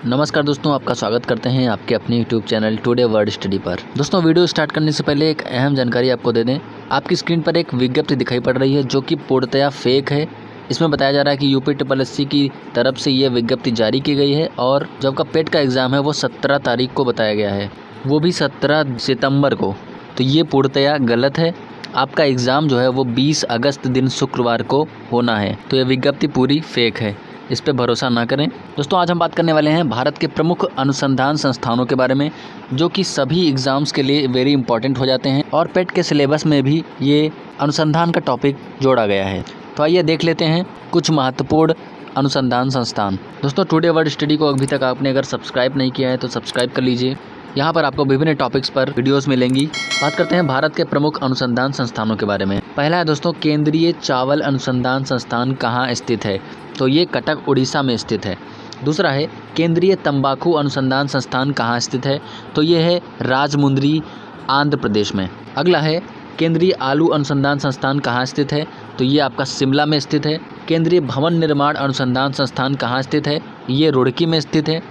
नमस्कार दोस्तों, आपका स्वागत करते हैं आपके अपने YouTube channel today word study पर। दोस्तों, वीडियो स्टार्ट करने से पहले एक अहम जानकारी आपको दे दें। आपकी स्क्रीन पर एक विज्ञप्ति दिखाई पड़ रही है जो कि पूर्णतया फेक है। इसमें बताया जा रहा है कि UPSSC की तरफ से ये विज्ञप्ति जारी की गई है और जो आपका पेट का एग्ज़ाम है वो 17 तारीख को बताया गया है, वो भी 17 सितंबर को। तो ये पूर्णतया गलत है। आपका एग्ज़ाम जो है वो 20 अगस्त दिन शुक्रवार को होना है। तो ये विज्ञप्ति पूरी फेक है, इस पे भरोसा ना करें। दोस्तों, आज हम बात करने वाले हैं भारत के प्रमुख अनुसंधान संस्थानों के बारे में, जो कि सभी एग्ज़ाम्स के लिए वेरी इंपॉर्टेंट हो जाते हैं और पेट के सिलेबस में भी ये अनुसंधान का टॉपिक जोड़ा गया है। तो आइए देख लेते हैं कुछ महत्वपूर्ण अनुसंधान संस्थान। दोस्तों, टुडे वर्ड स्टडी को अभी तक आपने अगर सब्सक्राइब नहीं किया है तो सब्सक्राइब कर लीजिए। यहाँ पर आपको विभिन्न टॉपिक्स पर वीडियोस मिलेंगी। बात करते हैं भारत के प्रमुख अनुसंधान संस्थानों के बारे में। पहला है दोस्तों, केंद्रीय चावल अनुसंधान संस्थान कहाँ स्थित है? तो ये कटक उड़ीसा में स्थित है। दूसरा है, केंद्रीय तंबाकू अनुसंधान संस्थान कहाँ स्थित है? तो ये है राजमुंद्री, आंध्र प्रदेश में। अगला है, केंद्रीय आलू अनुसंधान संस्थान कहाँ स्थित है? तो ये आपका शिमला में स्थित है। केंद्रीय भवन निर्माण अनुसंधान संस्थान कहाँ स्थित है? ये रुड़की में स्थित है।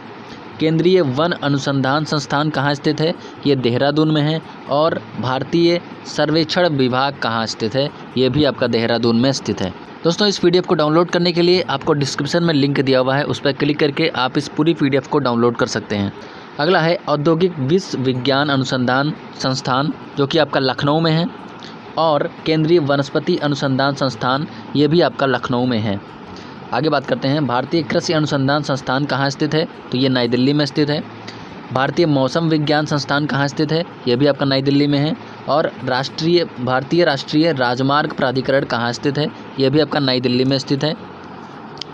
केंद्रीय वन अनुसंधान संस्थान कहाँ स्थित है? ये देहरादून में है। और भारतीय सर्वेक्षण विभाग कहाँ स्थित है? ये भी आपका देहरादून में स्थित है। दोस्तों, इस PDF को डाउनलोड करने के लिए आपको डिस्क्रिप्शन में लिंक दिया हुआ है, उस पर क्लिक करके आप इस पूरी PDF को डाउनलोड कर सकते हैं। अगला है औद्योगिक विश्वविज्ञान अनुसंधान संस्थान, जो कि आपका लखनऊ में है। और केंद्रीय वनस्पति अनुसंधान संस्थान, ये भी आपका लखनऊ में है। आगे बात करते हैं, भारतीय कृषि अनुसंधान संस्थान कहाँ स्थित है? तो ये नई दिल्ली में स्थित है। भारतीय मौसम विज्ञान संस्थान कहाँ स्थित है? ये भी आपका नई दिल्ली में है। और भारतीय राष्ट्रीय राजमार्ग प्राधिकरण कहाँ स्थित है? ये भी आपका नई दिल्ली में स्थित है।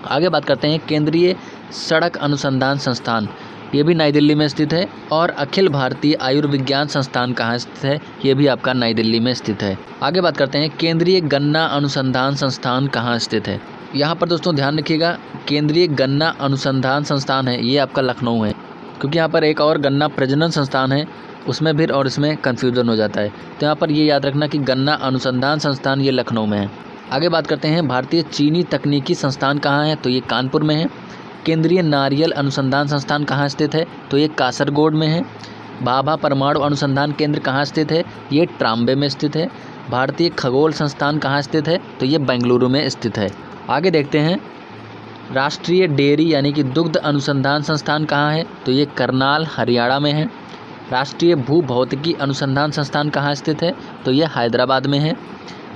आगे बात करते हैं, केंद्रीय सड़क अनुसंधान संस्थान, ये भी नई दिल्ली में स्थित है। और अखिल भारतीय आयुर्विज्ञान संस्थान कहाँ स्थित है? ये भी आपका नई दिल्ली में स्थित है। आगे बात करते हैं, केंद्रीय गन्ना अनुसंधान संस्थान कहाँ स्थित है? यहाँ पर दोस्तों ध्यान रखिएगा, केंद्रीय गन्ना अनुसंधान संस्थान है ये आपका लखनऊ है, क्योंकि यहाँ पर एक और गन्ना प्रजनन संस्थान है, उसमें भी और इसमें कन्फ्यूज़न हो जाता है। तो यहाँ पर ये याद रखना कि गन्ना अनुसंधान संस्थान ये लखनऊ में है। आगे बात करते हैं, भारतीय चीनी तकनीकी संस्थान कहाँ है? तो ये कानपुर में है। केंद्रीय नारियल अनुसंधान संस्थान कहाँ स्थित है? तो ये कासरगोड में है। भाभा परमाणु अनुसंधान केंद्र कहाँ स्थित है? ये ट्राम्बे में स्थित है। भारतीय खगोल संस्थान कहाँ स्थित है? तो ये बेंगलुरु में स्थित है। आगे देखते हैं, राष्ट्रीय डेयरी यानी कि दुग्ध अनुसंधान संस्थान कहाँ है? तो ये करनाल, हरियाणा में है। राष्ट्रीय भूभौतिकी अनुसंधान संस्थान कहाँ स्थित है? तो ये हैदराबाद में है।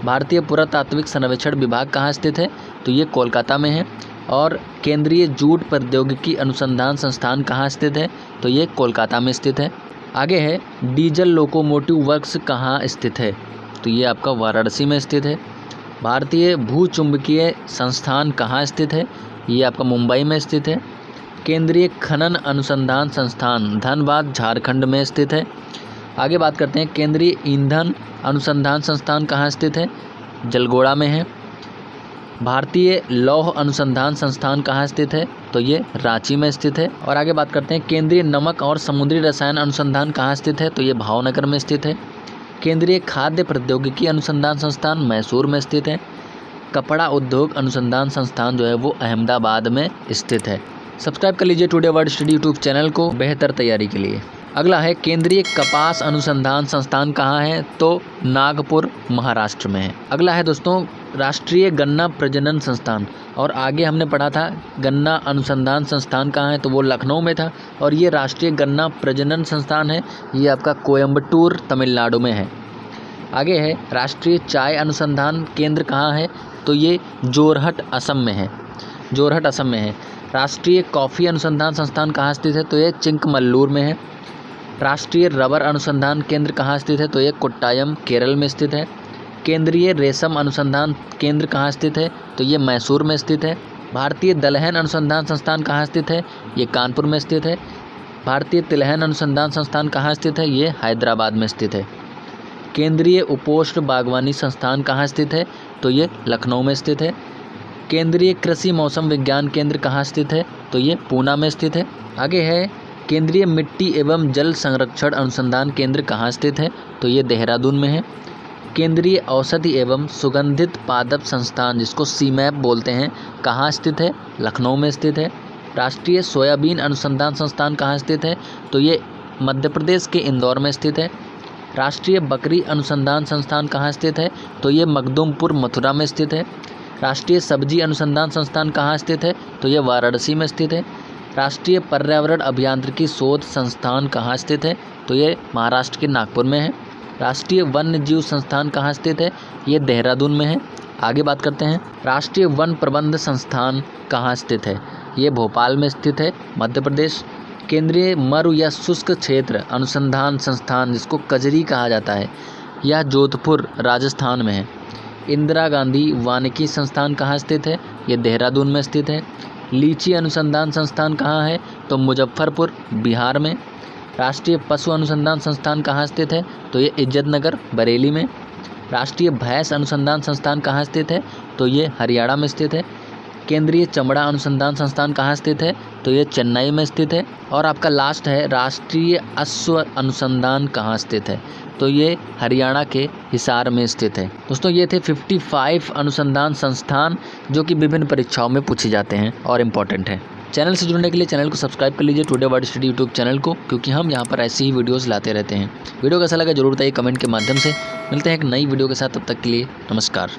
भारतीय पुरातात्विक सर्वेक्षण विभाग कहाँ स्थित है? तो ये कोलकाता में है। और केंद्रीय जूट प्रौद्योगिकी अनुसंधान संस्थान कहाँ स्थित है? तो ये कोलकाता में स्थित है। आगे है, डीजल लोकोमोटिव वर्क्स कहाँ स्थित है? तो ये आपका वाराणसी में स्थित है। भारतीय भूचुंबकीय संस्थान कहाँ स्थित है? ये आपका मुंबई में स्थित है। केंद्रीय खनन अनुसंधान संस्थान धनबाद, झारखंड में स्थित है। आगे बात करते हैं, केंद्रीय ईंधन अनुसंधान संस्थान कहाँ स्थित है? जलगोड़ा में है। भारतीय लौह अनुसंधान संस्थान कहाँ स्थित है? तो ये रांची में स्थित है। और आगे बात करते हैं, केंद्रीय नमक और समुद्री रसायन अनुसंधान कहाँ स्थित है? तो ये भावनगर में स्थित है। केंद्रीय खाद्य प्रौद्योगिकी अनुसंधान संस्थान मैसूर में स्थित है। कपड़ा उद्योग अनुसंधान संस्थान जो है वो अहमदाबाद में स्थित है। सब्सक्राइब कर लीजिए today word study YouTube channel को बेहतर तैयारी के लिए। अगला है, केंद्रीय कपास अनुसंधान संस्थान कहाँ है? तो नागपुर, महाराष्ट्र में है। अगला है दोस्तों, राष्ट्रीय गन्ना प्रजनन संस्थान। और आगे हमने पढ़ा था गन्ना अनुसंधान संस्थान कहाँ है, तो वो लखनऊ में था। और ये राष्ट्रीय गन्ना प्रजनन संस्थान है, ये आपका कोयम्बटूर, तमिलनाडु में है। आगे है, राष्ट्रीय चाय अनुसंधान केंद्र कहाँ है? तो ये जोरहट, असम में है। जोरहट, असम में है। राष्ट्रीय कॉफ़ी अनुसंधान संस्थान कहाँ स्थित है? तो ये चिंकमल्लूर में है। राष्ट्रीय रबर अनुसंधान केंद्र कहाँ स्थित है? तो ये कोट्टायम, केरल में स्थित है। केंद्रीय रेशम अनुसंधान केंद्र कहाँ स्थित है? तो ये मैसूर में स्थित है। भारतीय दलहन अनुसंधान संस्थान कहाँ स्थित है? ये कानपुर में स्थित है। भारतीय तिलहन अनुसंधान संस्थान कहाँ स्थित है? ये हैदराबाद में स्थित है। केंद्रीय उपोष्ण बागवानी संस्थान कहाँ स्थित है? तो ये लखनऊ में स्थित है। केंद्रीय कृषि मौसम विज्ञान केंद्र कहाँ स्थित है? तो ये पूना में स्थित है। आगे है, केंद्रीय मिट्टी एवं जल संरक्षण अनुसंधान केंद्र कहाँ स्थित है? तो ये देहरादून में है। केंद्रीय औषधि एवं सुगंधित पादप संस्थान, जिसको CMAP बोलते हैं, कहाँ स्थित है? लखनऊ में स्थित है। राष्ट्रीय सोयाबीन अनुसंधान संस्थान कहाँ स्थित है? तो ये मध्य प्रदेश के इंदौर में स्थित है। राष्ट्रीय बकरी अनुसंधान संस्थान कहाँ स्थित है? तो ये मखदूमपुर मथुरा में स्थित है। राष्ट्रीय सब्जी अनुसंधान संस्थान कहाँ स्थित है? तो ये वाराणसी में स्थित है। राष्ट्रीय पर्यावरण अभियांत्रिकी शोध संस्थान कहाँ स्थित है? तो ये महाराष्ट्र के नागपुर में है। राष्ट्रीय वन्य जीव संस्थान कहाँ स्थित है? ये देहरादून में है। आगे बात करते हैं, राष्ट्रीय वन प्रबंध संस्थान कहाँ स्थित है? ये भोपाल में स्थित है, मध्य प्रदेश। केंद्रीय मरु या शुष्क क्षेत्र अनुसंधान संस्थान, जिसको कजरी कहा जाता है, यह जोधपुर राजस्थान में है। इंदिरा गांधी वानिकी संस्थान कहाँ स्थित है? ये देहरादून में स्थित है। लीची अनुसंधान संस्थान कहाँ है? तो मुजफ्फरपुर बिहार में। राष्ट्रीय पशु अनुसंधान संस्थान कहाँ स्थित है? तो ये इज्जतनगर बरेली में। राष्ट्रीय भैंस अनुसंधान संस्थान कहाँ स्थित है? तो ये हरियाणा में स्थित है। केंद्रीय चमड़ा अनुसंधान संस्थान कहाँ स्थित है? तो ये चेन्नई में स्थित है। और आपका लास्ट है, राष्ट्रीय अश्व अनुसंधान कहाँ स्थित है? तो ये हरियाणा के हिसार में स्थित है। दोस्तों ये थे 55 अनुसंधान संस्थान जो कि विभिन्न परीक्षाओं में पूछे जाते हैं और इम्पॉर्टेंट हैं। चैनल से जुड़ने के लिए चैनल को सब्सक्राइब कर लीजिए, today word study YouTube channel को, क्योंकि हम यहाँ पर ऐसी ही वीडियोस लाते रहते हैं। वीडियो कैसा लगा जरूर बताइए कमेंट के माध्यम से। मिलते हैं एक नई वीडियो के साथ, तब तक के लिए नमस्कार।